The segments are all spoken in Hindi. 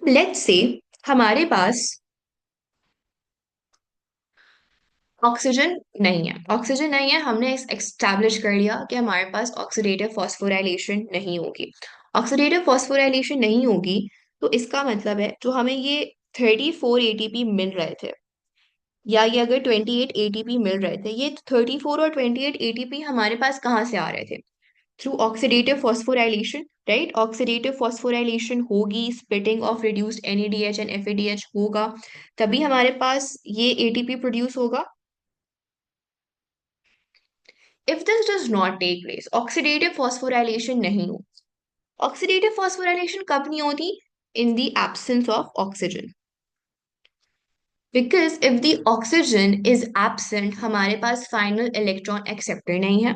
लेट्स से हमारे पास ऑक्सीजन नहीं है। ऑक्सीजन नहीं है, हमने एस्टैब्लिश कर लिया कि हमारे पास ऑक्सीडेटिव फॉस्फोराइलेशन नहीं होगी। ऑक्सीडेटिव फॉस्फोराइलेशन नहीं होगी तो इसका मतलब है जो हमें ये 34 एटीपी मिल रहे थे, या ये अगर 28 एटीपी मिल रहे थे, ये 34 और 28 एटीपी हमारे पास कहाँ से आ रहे थे? Through oxidative phosphorylation, right. Oxidative phosphorylation होगी, splitting of reduced NADH and FADH होगा, तभी हमारे पास ये एटीपी प्रोड्यूस होगा। If this does not take place, oxidative phosphorylation नहीं हो। ऑक्सीडेटिव फॉस्फोराइलेशन कब नहीं होती? In the absence of oxygen. Because if the oxygen is absent, हमारे पास फाइनल इलेक्ट्रॉन एक्सेप्टर नहीं है।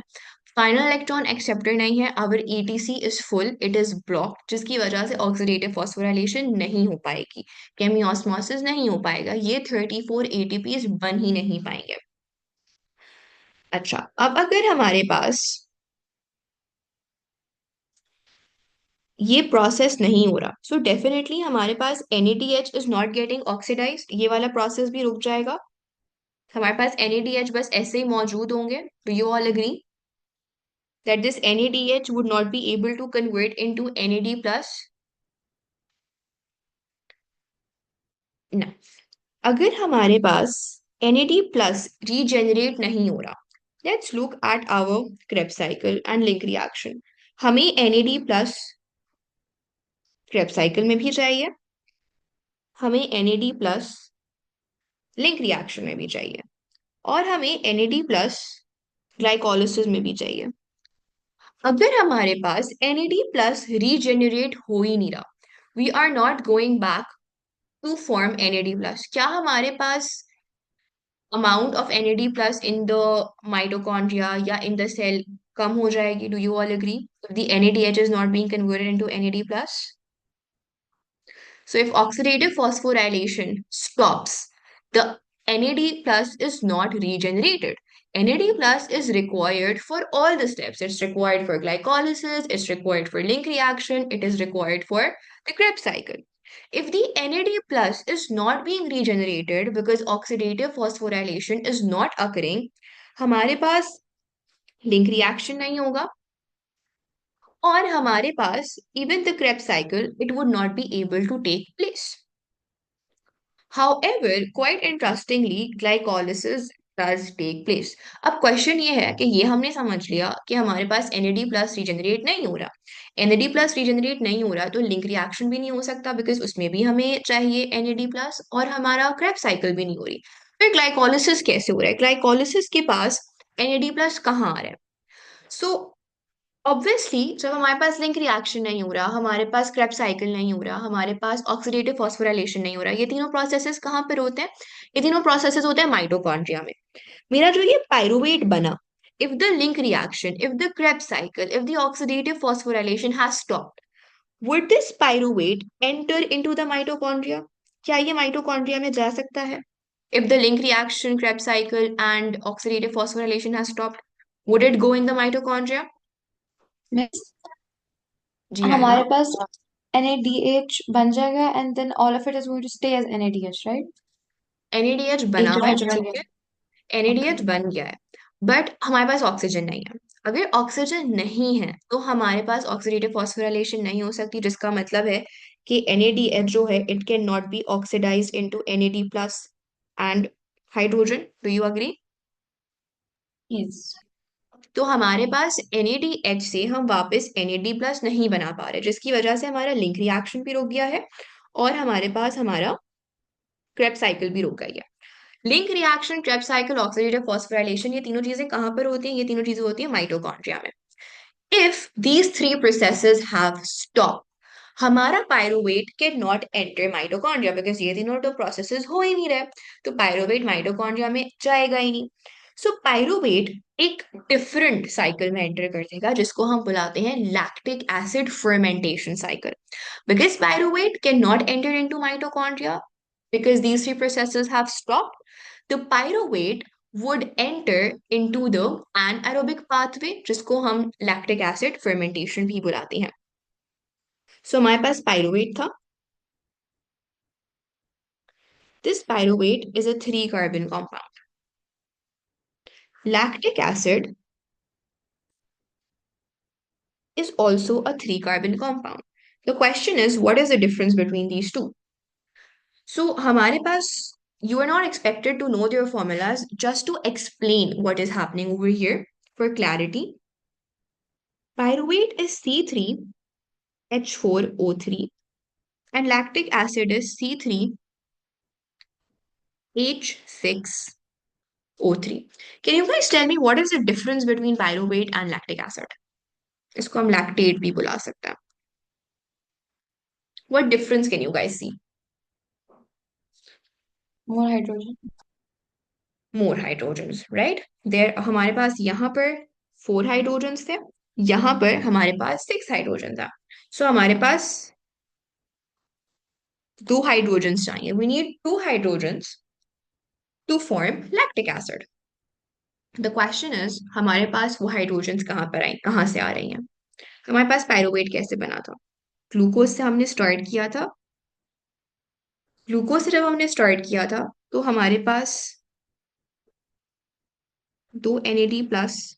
फाइनल इलेक्ट्रॉन एक्सेप्टर नहीं है, our ETC is full, it is blocked, जिसकी वजह से ऑक्सीडेटिव फॉस्फोराइलेशन नहीं हो पाएगी, केमियोस्मोसिस नहीं हो पाएगा, ये 34 एटीपीज बन ही नहीं पाएंगे। अच्छा, अब अगर हमारे पास ये प्रोसेस नहीं हो रहा, सो डेफिनेटली हमारे पास NADH is not getting oxidized, ये वाला प्रोसेस भी रुक जाएगा। हमारे पास NADH बस ऐसे ही मौजूद होंगे। Do you all agree that this NADH would not be able to convert into NAD plus? ना। अगर हमारे पास NAD plus रीजेनरेट नहीं हो रहा, let's look at our Krebs cycle and link reaction। हमें NAD plus Krebs cycle में भी चाहिए, हमें NAD plus लिंक रिएक्शन में भी चाहिए, और हमें NAD प्लस ग्लाइकोलिसिस में भी चाहिए। अगर हमारे पास NAD प्लस रीजेनरेट हो ही नहीं रहा, we are not going back to form NAD plus, क्या हमारे पास amount of NAD plus in the mitochondria या इन द सेल कम हो जाएगी? Do you all agree? If the NADH is not being converted into NAD plus, so if oxidative phosphorylation stops, the NAD plus is not regenerated. NAD plus is required for all the steps. It's required for glycolysis, it's required for link reaction, it is required for the Krebs cycle. If the NAD plus is not being regenerated because oxidative phosphorylation is not occurring, हमारे पास लिंक रिएक्शन नहीं होगा, और हमारे पास even the Krebs cycle it would not be able to take place. However, quite interestingly, glycolysis does take place. अब क्वेश्चन ये है कि ये हमने समझ लिया कि हमारे पास NAD प्लस रीजनरेट नहीं हो रहा। NAD प्लस रीजनरेट नहीं हो रहा तो लिंक रिएक्शन भी नहीं हो सकता, बिकॉज उसमें भी हमें चाहिए NAD प्लस, और हमारा Krebs साइकिल भी नहीं हो रही। फिर ग्लाइकोलिसिस कैसे हो रहा है? ग्लाइकोलिसिस के पास NAD प्लस कहाँ आ रहा है? सो ऑब्वियसली जब हमारे पास लिंक रिएक्शन नहीं हो रहा, हमारे पास Krebs साइकिल नहीं हो रहा, हमारे पास ऑक्सीडेटिव फॉस्फोराइलेशन नहीं हो रहा, ये तीनों प्रोसेसेस कहाँ पर होते हैं? ये तीनों प्रोसेसेस होते हैं माइटोकॉन्ड्रिया में। मेरा जो ये पायरुवेट बना, if the link reaction, if the Krebs cycle, if the oxidative phosphorylation has stopped, would this pyruvate enter into the mitochondria? क्या ये माइटोकॉन्ड्रिया में जा सकता है? If the link reaction, Krebs cycle and oxidative phosphorylation has stopped, would it go in the mitochondria? Means जी हमारे आयमा। पास NADH बन जाएगा and then all of it is going to stay as NADH, right? NADH बना एक हुआ है, जगह चला ठीक गया। है। ओके। NADH बन गया है, बट हमारे पास ऑक्सीजन नहीं है। अगर ऑक्सीजन नहीं है तो हमारे पास ऑक्सीडेटिव फॉस्फोराइलेशन नहीं हो सकती, जिसका मतलब है कि NADH जो है it can not be oxidize into NAD plus and hydrogen. Do you agree? Yes. तो हमारे पास NADH से हम वापस NAD प्लस नहीं बना पा रहे, जिसकी वजह से हमारा लिंक रिएक्शन भी रुक गया है, और हमारे पास हमारा Krebs साइकिल भी रुक गई है। Link reaction, Krebs cycle, oxidative phosphorylation, ये तीनों चीजें कहाँ पर होती हैं? ये तीनों चीजें होती हैं माइटोकॉन्ड्रिया में। If these three processes have stop, हमारा pyruvate can not enter mitochondria, because ये तीनों तो प्रोसेसेस हो ही नहीं रहे, तो पायरुवेट माइटोकॉन्ड्रिया में जाएगा ही नहीं। सो पायरुवेट एक डिफरेंट साइकिल में एंटर कर देगा, जिसको हम बुलाते हैं lactic acid fermentation cycle. Because pyruvate cannot enter into mitochondria because these three processes have stopped, the pyruvate would enter into the anaerobic pathway, जिसको हम lactic acid fermentation भी बुलाते हैं। सो हमारे पास पायरुवेट था, This pyruvate is a three carbon compound. Lactic acid is also a three carbon compound. The question is, what is the difference between these two? So, हमारे पास you are not expected to know their formulas, just to explain what is happening over here for clarity. Pyruvate is C3H4O3 and lactic acid is C3H6O3. Can you guys tell me what is the difference between pyruvate and lactic acid? इसको हम lactate भी बुला सकते हैं. What difference can you guys see? More hydrogen. More hydrogens, right? There हमारे पास यहाँ पर 4 हाइड्रोजन्स थे, यहाँ पर हमारे पास 6 हाइड्रोजन था. सो हमारे पास 2 हाइड्रोजन्स चाहिए. We need 2 hydrogens to form lactic acid. The question is, हमारे पास वो हाइड्रोजन्स कहाँ पर आई, कहाँ से आ रही हैं? हमारे पास पायरुवेट कैसे बना था? ग्लूकोज से हमने स्टार्ट किया था. ग्लूकोज से जब हमने स्टार्ट किया था तो हमारे पास 2 NAD प्लस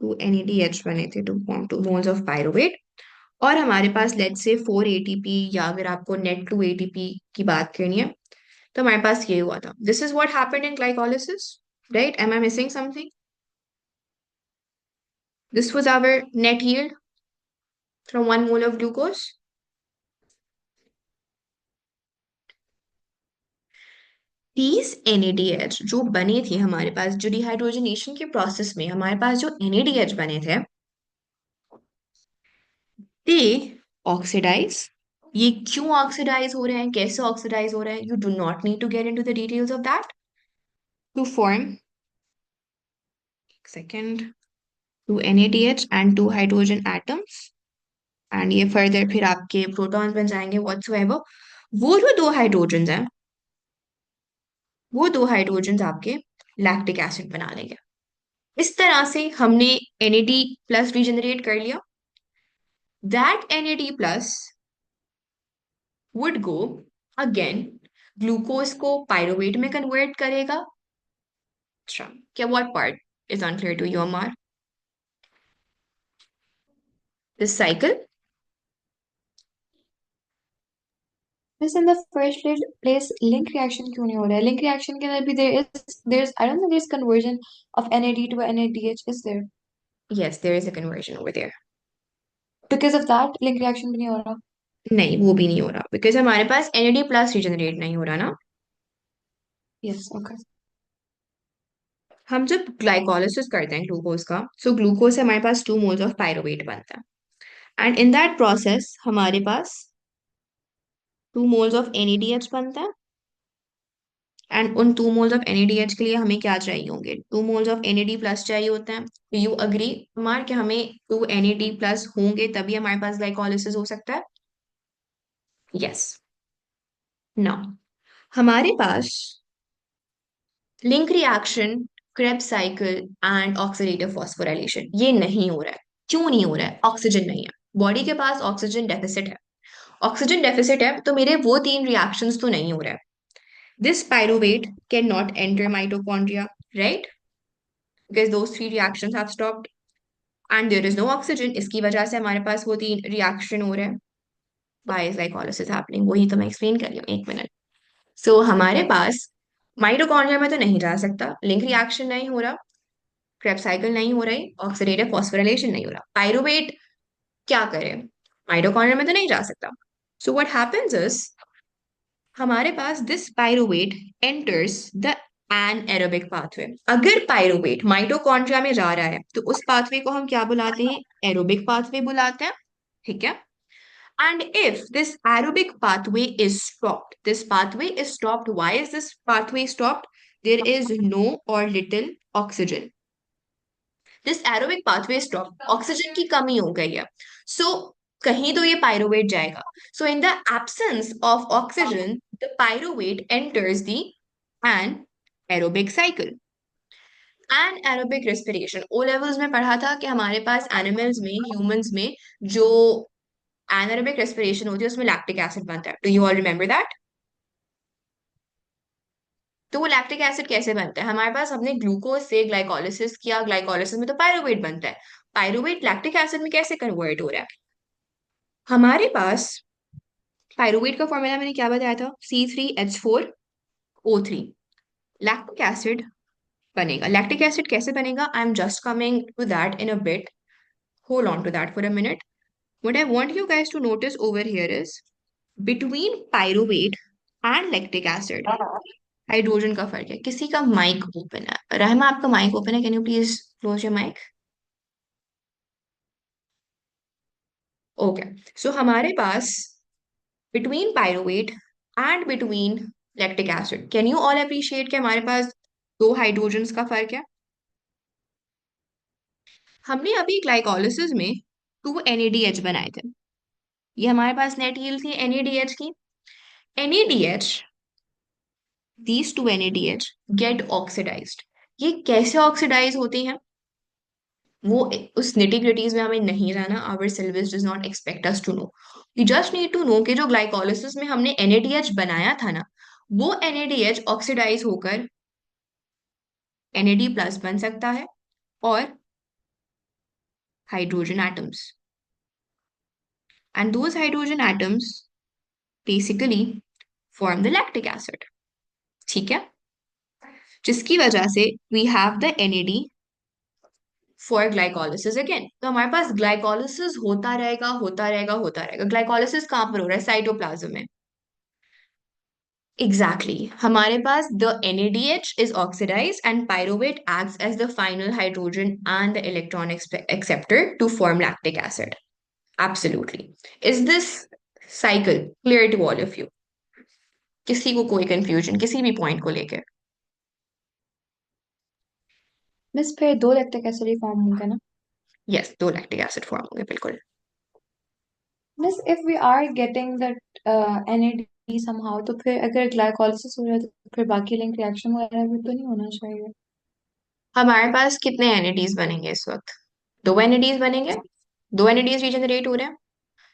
2 NADH बने थे to form 2 moles of pyruvate. और हमारे पास लेट से 4 ATP, या अगर आपको नेट 2 ATP की बात करनी है तो हमारे पास ये हुआ था. This is what happened in glycolysis, right? Am I missing something? This was our net yield from 1 mole of glucose. These NADH जो बने थे हमारे पास, जो डिहाइड्रोजनेशन के प्रोसेस में हमारे पास जो NADH बने थे, they oxidize. ये क्यों ऑक्सीडाइज हो रहे हैं, कैसे ऑक्सीडाइज हो रहे हैं, you do not need to get into the details of that. To form second 2 NADH and 2 hydrogen atoms, and ये फर्दर फिर आपके प्रोटॉन्स बन जाएंगे व्हाटसोएवर. वो जो 2 हाइड्रोजन हैं, वो 2 हाइड्रोजन आपके लैक्टिक एसिड बना लेंगे. इस तरह से हमने NAD प्लस रीजनरेट कर लिया. That NAD plus would go again, glucose को पायरुवेट में कन्वर्ट करेगा. अच्छा, क्या what part is unclear to you, Amar? This cycle. Miss, in the first place, link reaction क्यों नहीं हो रहा है? Link reaction के अंदर भी there's I don't think there's conversion of NAD to NADH, is there? Yes, there is a conversion over there. Because of that, link reaction भी नहीं हो रहा. नहीं, वो भी नहीं हो रहा बिकॉज हमारे पास NAD प्लस रीजनरेट नहीं हो रहा ना. Yes, okay. हम जब ग्लाइकोलिसिस करते हैं ग्लूकोज का, सो ग्लूकोज से हमारे पास 2 मोल्स ऑफ पायरुवेट बनता है, एंड इन दैट प्रोसेस हमारे पास 2 मोल्स ऑफ NADH बनता है. एंड उन 2 मोल्स ऑफ NADH के लिए हमें क्या चाहिए होंगे? 2 मोल्स ऑफ NAD प्लस चाहिए होते हैं. यू अग्री कुमार कि हमें 2 NAD प्लस होंगे तभी हमारे पास ग्लाइकोलिसिस हो सकता है? यस. नाउ हमारे पास link reaction, Krebs cycle and oxidative phosphorylation ये नहीं हो रहा है. क्यों नहीं हो रहा है? ऑक्सीजन नहीं है. बॉडी के पास ऑक्सीजन डेफिसिट है. ऑक्सीजन डेफिसिट है तो मेरे वो 3 रिएक्शंस तो नहीं हो रहा है. This pyruvate can not enter mitochondria, right? Because those 3 reactions have stopped and there is no oxygen. इसकी वजह से हमारे पास वो 3 रिएक्शन हो रहे हैं. Why is glycolysis happening? वही तो मैं एक्सप्लेन कर रही हूँ, एक मिनट. सो हमारे पास माइटोकॉन्ड्रिया में तो नहीं जा सकता, लिंक रिएक्शन नहीं हो रहा, क्रेब्स साइकिल नहीं हो रही, ऑक्सीडेटिव फॉस्फोराइलेशन नहीं हो रहा. पायरुवेट क्या करे? माइटोकॉन्ड्रिया में तो नहीं जा सकता. सो व्हाट हैपेंस इज, हमारे पास this pyruvate enters the anaerobic pathway. अगर पायरुवेट माइटोकॉन्ड्रिया में जा रहा है तो उस पाथवे को हम क्या बुलाते हैं? एरोबिक पाथवे बुलाते हैं. ठीक है. And if this aerobic pathway is stopped, this pathway is stopped. Why is this pathway stopped? There is no or little oxygen. This aerobic pathway is stopped. Oxygen की कमी हो गई है. So कहीं तो ये pyruvate जाएगा. So in the absence of oxygen, the pyruvate enters the anaerobic cycle. Anaerobic respiration. O levels में पढ़ा था कि हमारे पास animals में, humans में जो एनारोबिक रेस्पिरेशन होती है, उसमें लैक्टिक एसिड बनता है। Do you all remember that? तो वो लैक्टिक एसिड कैसे बनता है? हमारे पास हमने ग्लूकोज से ग्लाइकोलिसिस किया, ग्लाइकोलिसिस में तो पायरुवेट बनता है। पायरुवेट लैक्टिक एसिड में कैसे कन्वर्ट हो रहा है? हमारे पास पायरुवेट का फॉर्मूला मैंने क्या बताया था? C3H4O3। लैक्टिक एसिड बनेगा। लैक्टिक एसिड कैसे बनेगा? I am just coming to that in a bit. Hold on to that for a minute. What I want you guys to notice over here is between pyruvate and lactic acid, hydrogen का फर्क है। किसी का माइक ओपन है? रहमा, आपका माइक ओपन है? Can you please close your mic? Okay. So हमारे पास between pyruvate and between lactic acid, can you all appreciate कि हमारे पास दो हाइड्रोजन्स का फर्क है? हमने अभी ग्लाइकोलिसिस में 2 NADH बनाए थे। ये हमारे पास नेट यील्ड थी NADH की। NADH, these 2 NADH get oxidized। ये कैसे ऑक्सीडाइज होती हैं, वो उस निटी ग्रिटीज में हमें नहीं जाना। Our syllabus does not expect us to know. We just need to know कि जो ग्लाइकोलिसिस में हमने NADH बनाया था ना, वो NADH ऑक्सीडाइज होकर NAD+ बन सकता है, और hydrogen atoms, and those hydrogen atoms basically form the lactic acid. ठीक है? जिसकी वजह से we have the NAD for glycolysis again. तो हमारे पास ग्लाइकोलिसिस होता रहेगा, होता रहेगा, होता रहेगा। ग्लाइकोलिसिस कहाँ पर हो रहा है? साइटोप्लाज्म में। Exactly exactly. हमारे पास the NADH is oxidized and pyruvate acts as the final hydrogen and the electron acceptor to form lactic acid. Absolutely. Is this cycle clear to all of you? किसी को कोई कंफ्यूजन किसी भी पॉइंट को लेकर? मिस फिर दो लैक्टिक एसिड ही फॉर्म होंगे ना? यस, दो लैक्टिक एसिड फॉर्म होंगे, बिल्कुल। Miss if we are getting that NAD somehow, तो फिर अगर ग्लाइकोलिसिस हो रहा है तो फिर बाकी लिंक रिएक्शन वगैरह भी तो नहीं होना चाहिए? हमारे पास कितने NADs बनेंगे इस वक्त? दो NADs बनेंगे। दो NADs रीजनरेट हो रहे हैं।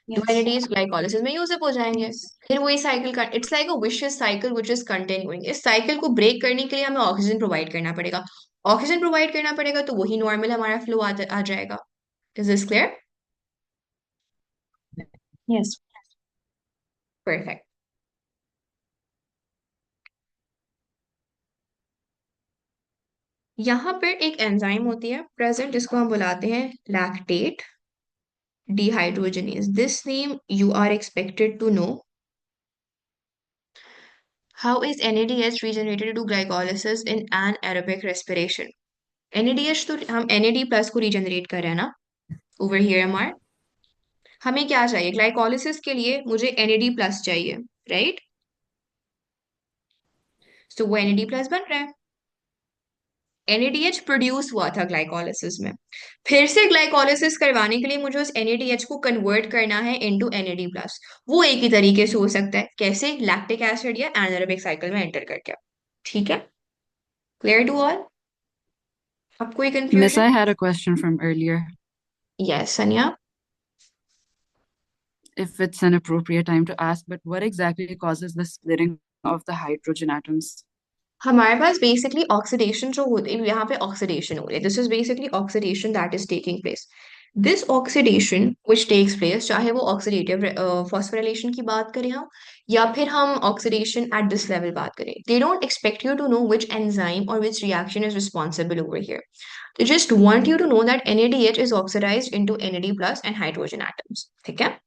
दो यस। NADs ग्लाइकोलिसिस में यूजअप हो जाएंगे। यस। फिर वही साइकिल का, it's like a vicious cycle which is continuing. इस साइकिल को ब्रेक करने के लिए हमें ऑक्सीजन प्रोवाइड करना पड़ेगा। ऑक्सीजन प्रोवाइड करना पड़ेगा तो वही नॉर्मल हमारा फ्लो आ जाएगा। Is this clear? Yes. Perfect. यहाँ पर एक एंजाइम होती है प्रेजेंट, जिसको हम बुलाते हैं lactate dehydrogenase. This name you are expected to know. How is NADH regenerated to glycolysis in anaerobic respiration? NADH तो हम NAD+ को रीजनरेट कर रहे हैं ना। ओवर हियर हमारे हमें क्या चाहिए? ग्लाइकोलिसिस के लिए मुझे NAD+ चाहिए, राइट? तो वो NAD+ बन रहा है। NADH प्रोड्यूस हुआ था ग्लाइकोलिसिस में। फिर से ग्लाइकोलिसिस करवाने के लिए मुझे उस NADH को कन्वर्ट करना है इनटू NAD+। वो एक ही तरीके से हो सकता है, कैसे? लैक्टिक एसिड या एनारोबिक साइकिल में एंटर करके। ठीक है? Clear to all? अब कोई Miss, confusion? I had a question from earlier. Yes Sania. If it's an appropriate time to ask, but what exactly causes the splitting of the hydrogen atoms? हमारे पास बेसिकली ऑक्सीडेशन जो होती है, यहाँ पे ऑक्सीडेशन हो रही है। This is basically oxidation that is taking place. This oxidation which takes place, चाहे वो ऑक्सीडेटिव फॉस्फोराइलेशन की बात करें हम, या फिर हम ऑक्सीडेशन एट दिस लेवल बात करें, they don't expect you to know which enzyme और which reaction is responsible over here. They just want you to know that NADH is oxidised into NAD+ and hydrogen atoms. ठीक है?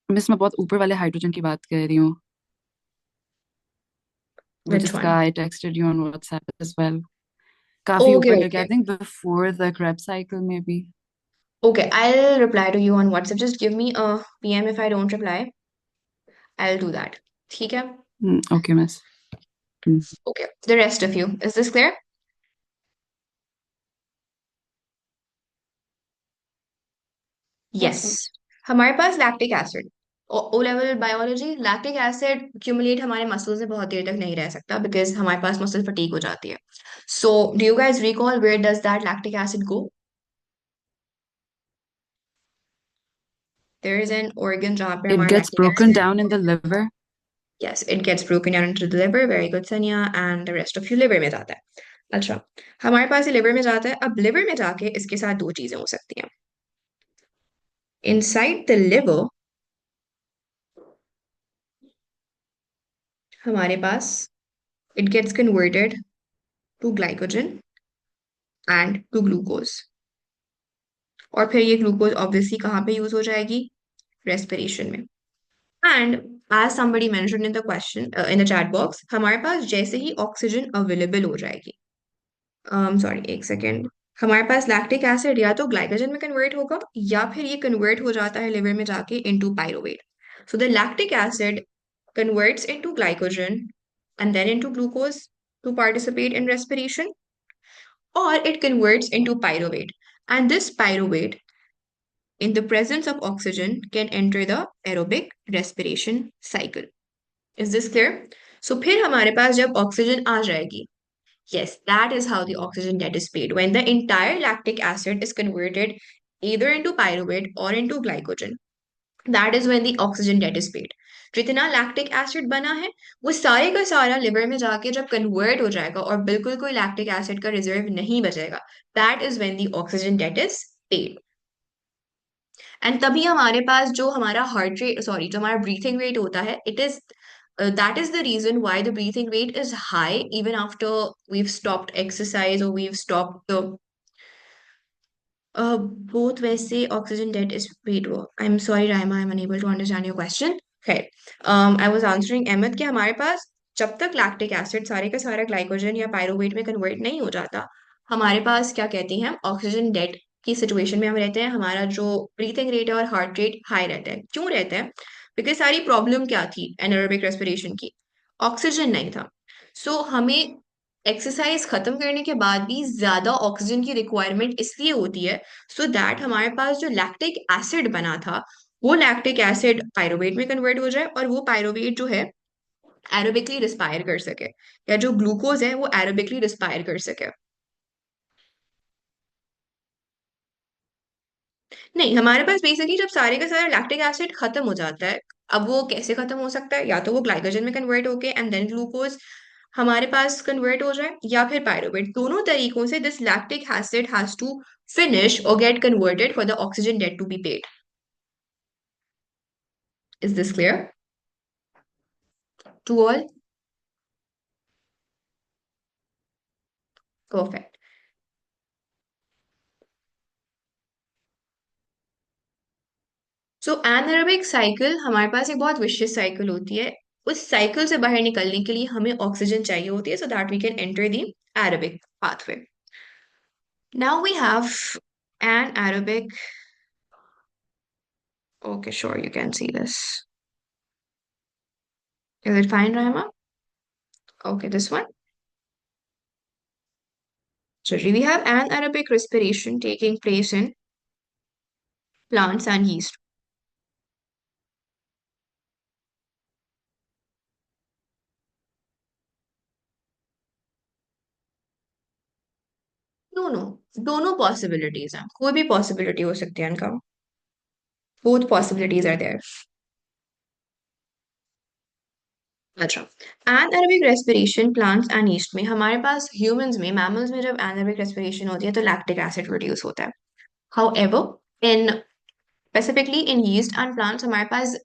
मिस, मैं बहुत ऊपर वाले हाइड्रोजन की बात कर रही हूँ, विच जिसका one? I texted you on WhatsApp as well. काफी ओके ऊपर करके, okay I think before the Krebs cycle maybe. okay, I'll reply to you on WhatsApp. Just give me a PM if I don't reply. I'll do that. ठीक है? Okay, miss. Hmm. Okay. The rest of you, is this clear? Yes Yes. Miss. हमारे पास lactic acid, O level biology, lactic acid cumulate हमारे मसल्स में बहुत देर तक नहीं रह सकता बिकॉज हमारे पास मसल फटीग हो जाती है। So do you guys recall where does that lactic acid go? There is an organ जहाँ पे It हमारा gets lactic broken acid. down in the liver. Yes, it gets broken down into the liver. Very good, Sanya. And the rest of you liver में जाता है. अच्छा, हमारे पास ये liver में जाता है. अब liver में जाके इसके साथ दो चीजें हो सकती हैं. Inside the liver, हमारे पास it gets converted to glycogen and to glucose. और फिर ये ग्लूकोज ऑब्वियसली कहाँ पे यूज हो जाएगी? रेस्पिरेशन में. And as somebody mentioned in the question in the chat box, हमारे पास जैसे ही ऑक्सीजन अवेलेबल हो जाएगी, सॉरी एक सेकेंड, हमारे पास लैक्टिक एसिड या तो ग्लाइकोजन में कन्वर्ट होगा या फिर ये कन्वर्ट हो जाता है लिवर में जाके into pyruvate. So the lactic acid converts into glycogen and then into glucose to participate in respiration, or it converts into pyruvate, and this pyruvate in the presence of oxygen can enter the aerobic respiration cycle. Is this clear? So फिर हमारे पास जब ऑक्सीजन आ जाएगी, yes, that is how the oxygen debt is paid. When the entire lactic acid is converted either into pyruvate or into glycogen, that is when the oxygen debt is paid. जितना लैक्टिक एसिड बना है वो सारे का सारा लिवर में जाके जब कन्वर्ट हो जाएगा और बिल्कुल कोई लैक्टिक एसिड का रिजर्व नहीं बचेगा, that is when the oxygen debt is paid. एंड तभी हमारे पास जो हमारा हार्ट रेट, सॉरी, जो हमारा ब्रीथिंग रेट होता है, it is that is the reason why the breathing rate is high even after we've stopped exercise or we've stopped the both वैसे oxygen debt is paid हुआ. I'm sorry Raima, I'm unable to understand your question. खैर, I was answering अहमद कि हमारे पास जब तक लैक्टिक एसिड सारे का सारा ग्लाइकोजन या पायरुवेट में कन्वर्ट नहीं हो जाता, हमारे पास क्या कहते हैं, ऑक्सीजन डेट की सिचुएशन में हम रहते हैं. हमारा जो ब्रीथिंग रेट है और हार्ट रेट हाई रहता है. क्यों रहता है? बिकॉज सारी प्रॉब्लम क्या थी एनारोबिक रेस्पिरेशन की? ऑक्सीजन नहीं था. सो हमें एक्सरसाइज खत्म करने के बाद भी ज्यादा ऑक्सीजन की रिक्वायरमेंट इसलिए होती है सो दैट हमारे पास जो लैक्टिक एसिड बना था वो लैक्टिक एसिड पायरुवेट में कन्वर्ट हो जाए और वो पायरुवेट जो है एरोबिकली रिस्पायर कर सके, या जो ग्लूकोज है वो एरोबिकली रिस्पायर कर सके. नहीं, हमारे पास बेसिकली जब सारे का सारा लैक्टिक एसिड खत्म हो जाता है, अब वो कैसे खत्म हो सकता है? या तो वो ग्लाइकोजन में कन्वर्ट होके एंड देन ग्लूकोज हमारे पास कन्वर्ट हो जाए, या फिर पायरुवेट. दोनों तरीकों से this lactic acid has to finish or get converted for the oxygen debt to be paid. Is this clear to all? Perfect. So anaerobic cycle हमारे पास एक बहुत विशियस साइकिल होती है. उस साइकिल से बाहर निकलने के लिए हमें ऑक्सीजन चाहिए होती है so that we can enter the aerobic pathway. Now we have an Arabic. Okay, sure, you can see this. Is it fine, Rahima? Okay, this one. So we have anaerobic respiration taking place in plants and yeast. दोनों दोनों पॉसिबिलिटीज हैं, कोई भी पॉसिबिलिटी हो सकती है इनका. Both possibilities are there. अच्छा, anaerobic respiration plants and yeast में, हमारे पास ह्यूमंस में, मैमल्स में जब एनारोबिक रेस्पिरेशन होती है तो लैक्टिक एसिड प्रोड्यूस होता है. However in specifically in yeast and plants हमारे पास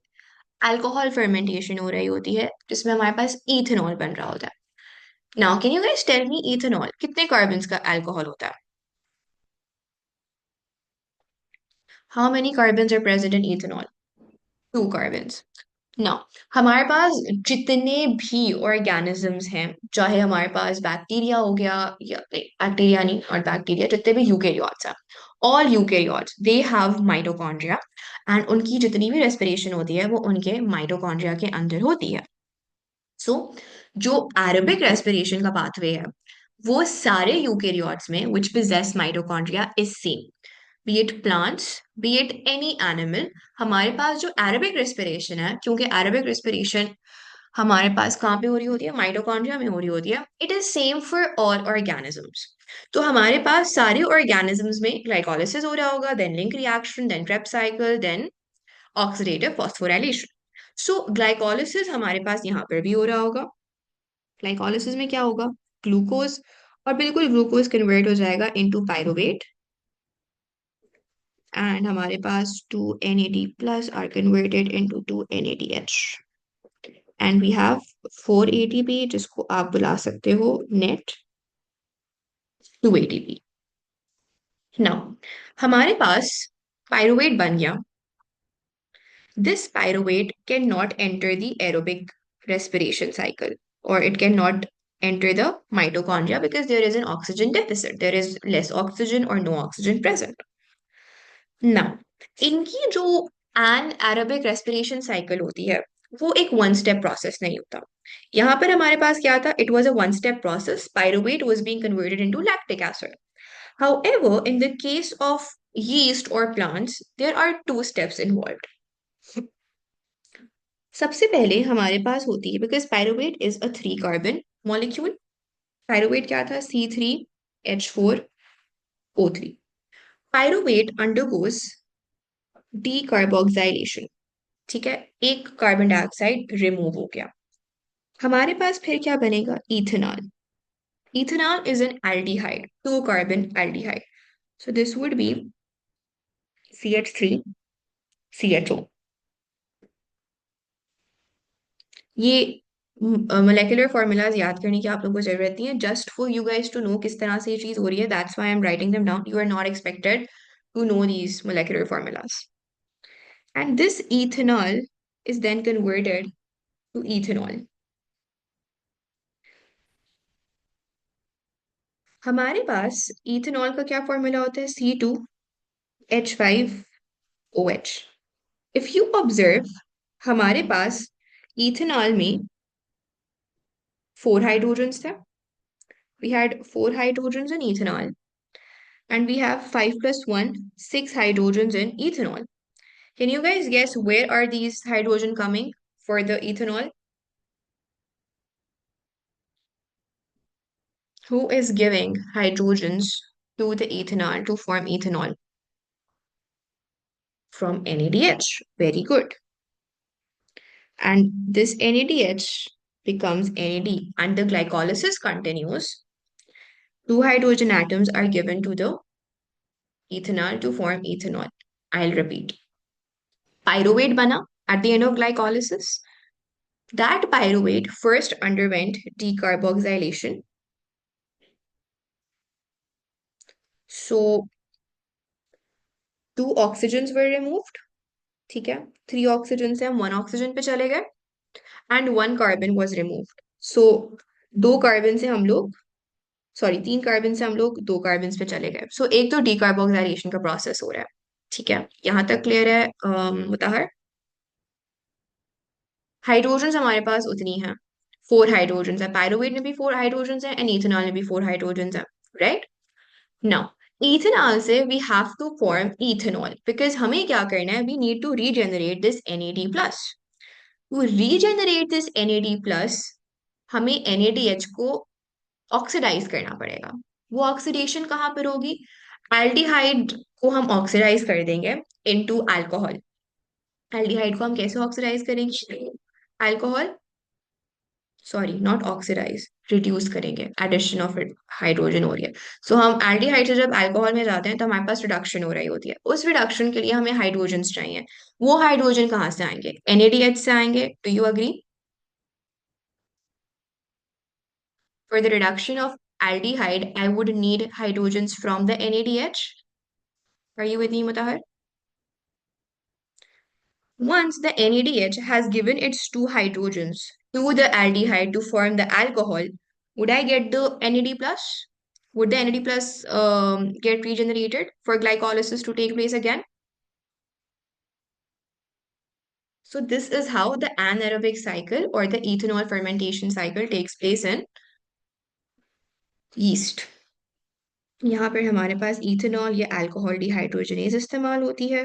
अल्कोहल फर्मेंटेशन हो रही होती है जिसमें हमारे पास इथेनॉल बन रहा होता है. Now can you guys tell me, ethanol कितने कार्बन्स का अल्कोहल होता है? How many carbons are present in ethanol? 2 carbons. ना, हमारे पास जितने भी ऑर्गेनिजम्स हैं, चाहे हमारे पास बैक्टीरिया हो गया, या बैक्टीरिया नहीं, और बैक्टीरिया, जितने भी यूकेरियोट्स हैं, all eukaryotes they have mitochondria, and उनकी जितनी भी रेस्पिरेशन होती है वो उनके माइटोकॉन्ड्रिया के अंदर होती है. सो जो एरोबिक रेस्पिरेशन का पाथवे है वो सारे यूकेरियोट्स में which possess mitochondria is same, be it plants, be it any animal. हमारे पास जो एरोबिक रेस्पिरेशन है, क्योंकि एरोबिक रेस्पिरेशन हमारे पास कहाँ पे हो रही होती है? माइटोकॉन्ड्रिया में हो रही होती है. It is same for all organisms. तो हमारे पास सारे ऑर्गेनिजम्स में ग्लाइकोलिसिस हो रहा होगा, then link reaction, then Krebs cycle, then oxidative phosphorylation. So glycolysis हमारे पास यहाँ पर भी हो रहा होगा. ग्लाइकोलिसिस में क्या होगा? ग्लूकोज, और बिल्कुल ग्लूकोज कन्वर्ट हो जाएगा इनटू पायरुवेट, एंड हमारे पास 2 NAD plus are converted into 2 NADH, and we have 4 ATP जिसको आप बुला सकते हो नेट 2 ATP. नाउ हमारे पास पायरुवेट बन गया. This pyruvate cannot enter the aerobic respiration cycle, or it cannot enter the mitochondria because there is an oxygen deficit. There is less oxygen or no oxygen present. Now, इनकी जो anaerobic respiration cycle होती है वो एक वन स्टेप प्रोसेस नहीं होता. यहाँ पर हमारे पास क्या था? It was a one step process. Pyruvate was being converted into lactic acid. However, in the case of yeast or plants, there are two steps involved. सबसे पहले हमारे पास होती है, because pyruvate is a 3 carbon molecule. Pyruvate क्या था? C3H4O3. Pyruvate undergoes decarboxylation. ठीक है, एक कार्बन डाइऑक्साइड रिमूव हो गया. हमारे पास फिर क्या बनेगा? Ethanol. Ethanol is an aldehyde, 2 carbon aldehyde. So this would be CH3CHO. ये मोलेकुलर फॉर्मूलाज याद करने की आप लोगों को जरूरत नहीं है, just for you guys to know किस तरह से ये चीज हो रही है. That's why I am writing them down. You are not expected to know these molecular formulas. And this ethanol is then converted to ethanol. हमारे पास इथेनॉल का क्या फॉर्मूला होता है? C2H5OH. इफ यू ऑब्जर्व, हमारे पास इथेनॉल में 4 हाइड्रोजन्स थे. We had 4 hydrogens in ethanol, and we have 5 plus 1, 6 hydrogens in ethanol. Can you guys guess where are these hydrogen coming for the ethanol? Who is giving hydrogens to the ethanol to form ethanol? From NADH. Very good. And this NADH becomes NAD, and the glycolysis continues. 2 hydrogen atoms are given to the ethanol to form ethanol. I'll repeat. Pyruvate bana at the end of glycolysis. That pyruvate first underwent decarboxylation. So 2 oxygens were removed. ठीक है, 3 oxygen से हम 1 oxygen पे चले गए, and 1 carbon was removed. So 2 carbon से हम लोग, सॉरी 3 कार्बन से हम लोग 2 कार्बन पे चले गए. So एक तो decarboxylation का प्रोसेस हो रहा है. ठीक है, यहाँ तक क्लियर है? मुताहर, हाइड्रोजन हमारे पास उतनी है, 4 हाइड्रोजन है. पायरुवेट में भी 4 हाइड्रोजन है, एंड इथेनॉल में भी 4 हाइड्रोजन है. राइट. नाउ इथेनॉल से we have to form ethanol, because हमें क्या करना है? We need to regenerate this NAD plus. To regenerate this NAD plus हमें NADH को ऑक्सीडाइज करना पड़ेगा. वो ऑक्सीडेशन कहाँ पर होगी? एल्डिहाइड को हम ऑक्सीडाइज कर देंगे इनटू अल्कोहल. एल्डिहाइड को हम कैसे ऑक्सीडाइज करेंगे? Alcohol, sorry not oxidize, reduce करेंगे. एडिशन ऑफ हाइड्रोजन हो रही है. सो हम एल्डिहाइड से जब अल्कोहल में जाते हैं तो हमारे पास रिडक्शन हो रही होती है. उस रिडक्शन के लिए हमें हाइड्रोजन चाहिए. वो हाइड्रोजन कहाँ से आएंगे? NADH से आएंगे. Do you agree? For the reduction of aldehyde, I would need hydrogens from the NADH. Are you with me, Mutahar? Once the NADH has given its 2 hydrogens to the aldehyde to form the alcohol, would I get the NAD plus? Would the NAD plus get regenerated for glycolysis to take place again? So this is how the anaerobic cycle or the ethanol fermentation cycle takes place in yeast. यहाँ पर हमारे पास इथेनॉल या अल्कोहल डिहाइड्रोजनेज इस्तेमाल होती है.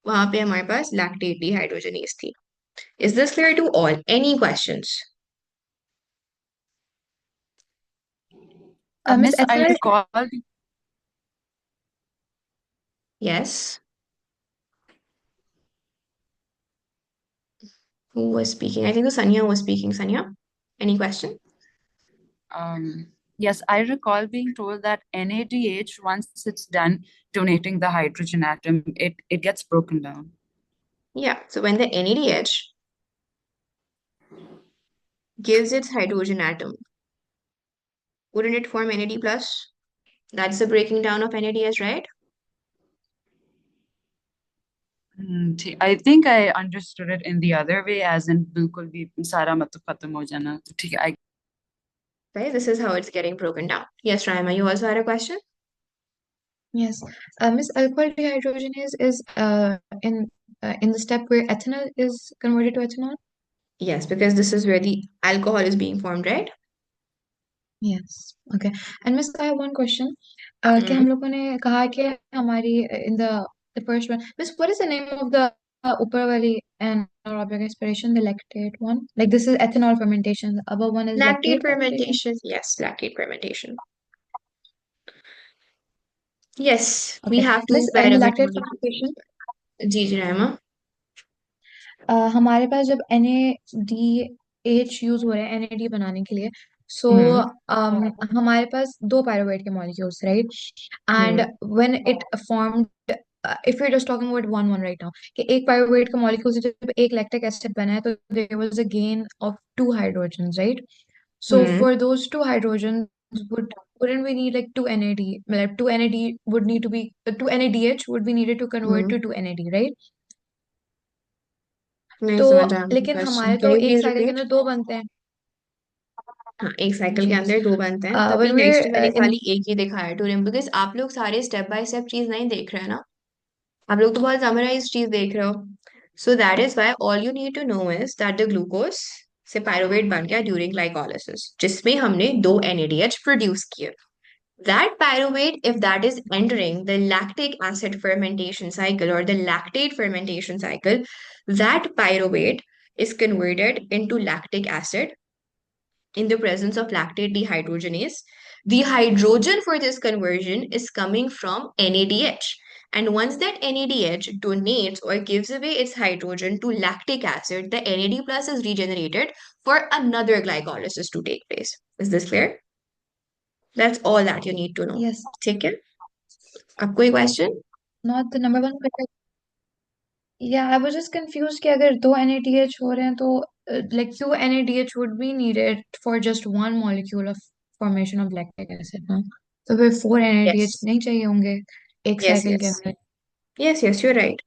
वहां पे हमारे पास लैक्टेट डिहाइड्रोजनेज थी. Is this clear to all? Any questions? Miss, Miss, as I far as recall. Yes. Who was speaking? I think the Sanya was speaking. Sanya, any question? Yes, I recall being told that NADH, once it's done donating the hydrogen atom, it gets broken down. Yeah. So when the NADH gives its hydrogen atom, wouldn't it form NAD plus? That's the breaking down of NADH, right? I think I understood it in the other way, as in बिल्कुल भी सारा मतलब खत्म हो जाना. ठीक है, I Right? This is how it's getting broken down. Yes, Raima, you also had a question? Yes. Miss, alcohol dehydrogenase is in the step where ethanol is converted to ethanol? Yes, because this is where the alcohol is being formed, right? Yes. Okay. And Miss, I have one question. कि Mm. हम लोगों ने कहा कि हमारी in the first one, Miss, what is the name of the ऊपर वाली anaerobic respiration, the lactate one? Like this is ethanol fermentation. The other one is Lactate lactate fermentation. fermentation. Yes, lactate fermentation. Yes, we Okay. have Miss, two in the pyruvate lactate molecules. fermentation, जी जी रायमा. हमारे पास जब NADH यूज हो रहा है NAD बनाने के लिए सो हम्म. हमारे पास दो पायरुवेट के molecules right and hmm. When it formed if you just talking about one one right now कि एक पायरुवेट का मॉलिक्यूल से जब एक लैक्टिक एसिड बना है तो there was a gain of two hydrogens right so hmm. For those two hydrogens wouldn't we need like 2 NAD like 2 NAD would need to be 2 NADH would be needed to convert hmm. to 2 NAD right नहीं तो समझ आया लेकिन क्वेश्चन. हमारे कैन तो यू एक प्लीज साइकिल के रिपीट? अंदर दो बनते हैं हाँ, एक साइकिल के जी अंदर दो बनते हैं, तभी when we're नेक्स्ट मैंने in खाली एक ही दिखाया टू रिम, बिकॉज आप लोग सारे स्टेप बाय स्टेप चीज नहीं देख रहे हैं ना. आप लोग तो बहुत समराइज चीज देख रहे हो. So that is why all you need to know is that the glucose से पायरुवेट बन गया ड्यूरिंग ग्लाइकोलिसिस, जिसमें हमने दो NADH प्रोड्यूस किए. That pyruvate, if that is entering the lactic acid fermentation cycle or the lactate fermentation cycle, that pyruvate is converted into lactic acid in the presence of lactate dehydrogenase. The hydrogen for this conversion is coming from NADH. And once that NADH donates or gives away its hydrogen to lactic acid, the NAD plus is regenerated for another glycolysis to take place. Is this clear? That's all that you need to know. yes ठीक है? अब कोई question? not the number one but yeah I was just confused कि अगर दो NADH हो रहे हैं तो like 2 NADH would be needed for just one molecule of formation of lactic acid ना तो फिर 4 NADH Yes. नहीं चाहिए होंगे एक Yes, साइकिल के yes. अंदर Yes, yes, you're right.